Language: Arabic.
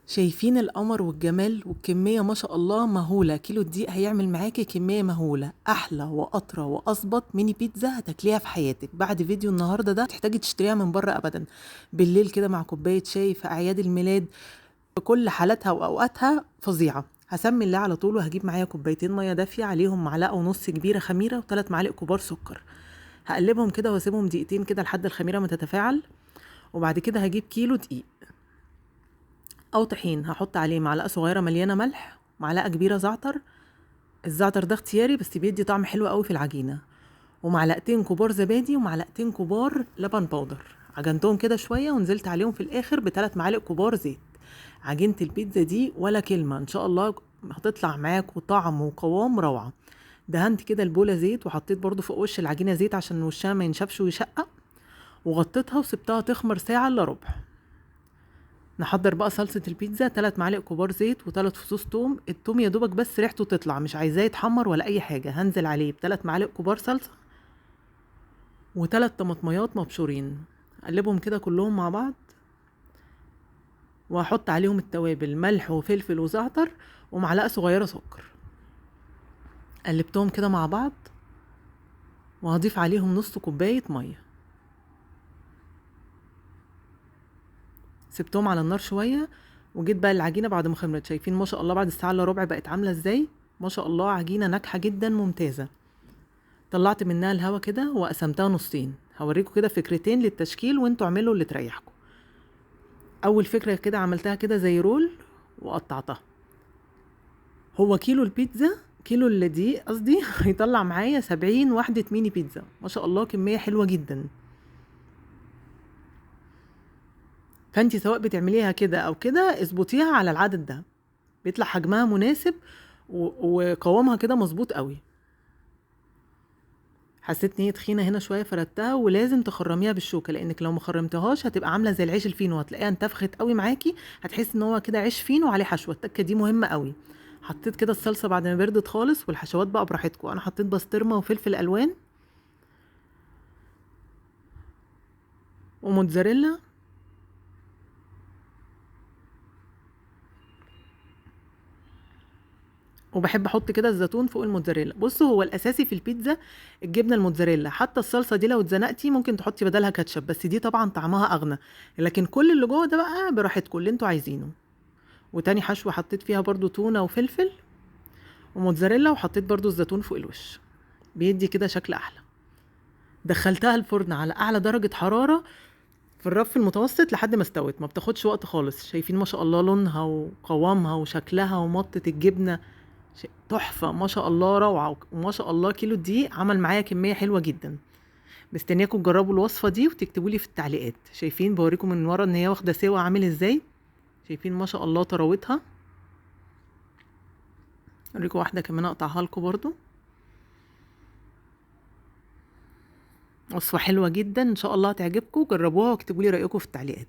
شايفين القمر والجمال والكمية ما شاء الله مهولة. كيلو الدقيق هيعمل معاكي كمية مهولة، أحلى وأطرى وأظبط ميني بيتزا هتاكليها في حياتك. بعد فيديو النهاردة ده تحتاجي تشتريها من بره أبدا. بالليل كده مع كوباية شاي في أعياد الميلاد، بكل حالاتها وأوقاتها فظيعة. هسمي الله على طول وهجيب معايا كوبايتين مية دافية، عليهم معلقة ونص كبيرة خميرة و3 معالق كبار سكر. هقلبهم كده واسيبهم دقيقتين كده لحد الخميرة ما تتفاعل. وبعد كده هجيب كيلو دقيق او طحين، هحط عليه معلقه صغيره مليانه ملح، معلقه كبيره زعتر. الزعتر ده اختياري بس بيدي طعم حلو قوي في العجينه. ومعلقتين كبار زبادي ومعلقتين كبار لبن بودر. عجنتهم كده شويه ونزلت عليهم في الاخر ب3 معالق كبار زيت. عجينه البيتزا دي ولا كلمه ان شاء الله هتطلع معاك وطعم وقوام روعه. دهنت كده البوله زيت وحطيت برضو فوق وش العجينه زيت عشان وشها ما ينشفش ويشقق. وغطيتها وسبتها تخمر ساعه الا ربع. نحضر بقى صلصة البيتزا، 3 معالق كبار زيت و3 فصوص توم. التوم يا دوبك بس ريحته تطلع، مش عايزاه يتحمر ولا اي حاجة. هنزل عليه ب3 معالق كبار صلصة و3 طماطميات مبشورين. اقلبهم كده كلهم مع بعض، وهحط عليهم التوابل ملح وفلفل وزعتر ومعلقة صغيرة سكر. قلبتهم كده مع بعض وهضيف عليهم نص كوباية مية. سبتهم على النار شوية وجيت بقى العجينة بعد ما خمرت. شايفين ما شاء الله بعد الساعة الا ربع بقت عاملة ازاي؟ ما شاء الله عجينة ناجحة جدا ممتازة. طلعت منها الهوا كده وقسمتها نصين. هوريكم كده فكرتين للتشكيل وانتوا اعملوا اللي تريحكم. اول فكرة كده عملتها كده زي رول وقطعتها. هو كيلو البيتزا، كيلو اللي دي قصدي هيطلع معايا 70 وحدة ميني بيتزا. ما شاء الله كمية حلوة جدا. فانتي سواء بتعمليها كده او كده اظبطيها على العدد ده، بيطلع حجمها مناسب وقوامها كده مظبوط قوي. حسيت ان هي تخينه هنا شويه فردتها، ولازم تخرميها بالشوكه لانك لو ما خرمتهاش هتبقى عامله زي العيش الفينو، هتلاقيها انتفخت قوي معاكي. هتحس ان هو كده عيش فينو عليه حشوه. التكه دي مهمه قوي. حطيت كده الصلصه بعد ما بردت خالص، والحشوات بقى براحتكم. انا حطيت بسطرمه وفلفل الوان وموتزاريلا. وبحب احط كده الزيتون فوق الموتزاريلا. بصوا هو الاساسي في البيتزا الجبنه الموتزاريلا. حتى الصلصه دي لو اتزنقتي ممكن تحطي بدلها كاتشب، بس دي طبعا طعمها اغنى. لكن كل اللي جوه ده بقى براحتكم اللي انتوا عايزينه. وتاني حشوه حطيت فيها برضو تونه وفلفل وموتزاريلا، وحطيت برضو الزيتون فوق الوش، بيدي كده شكل احلى. دخلتها الفرن على اعلى درجه حراره في الرف المتوسط لحد ما استوت. ما بتاخدش وقت خالص. شايفين ما شاء الله لونها وقوامها وشكلها ومطة الجبنه تحفه ما شاء الله روعه. وما شاء الله كيلو دي عمل معايا كميه حلوه جدا. مستنياكم تجربوا الوصفه دي وتكتبوا لي في التعليقات. شايفين بوريكم من ورا ان هي واخده سوا عامل ازاي. شايفين ما شاء الله طراوتها. اوريكم واحده كمان اقطعها لكم برضو. وصفة حلوة جدا ان شاء الله هتعجبكم. جربوها واكتبوا لي رأيكم في التعليقات.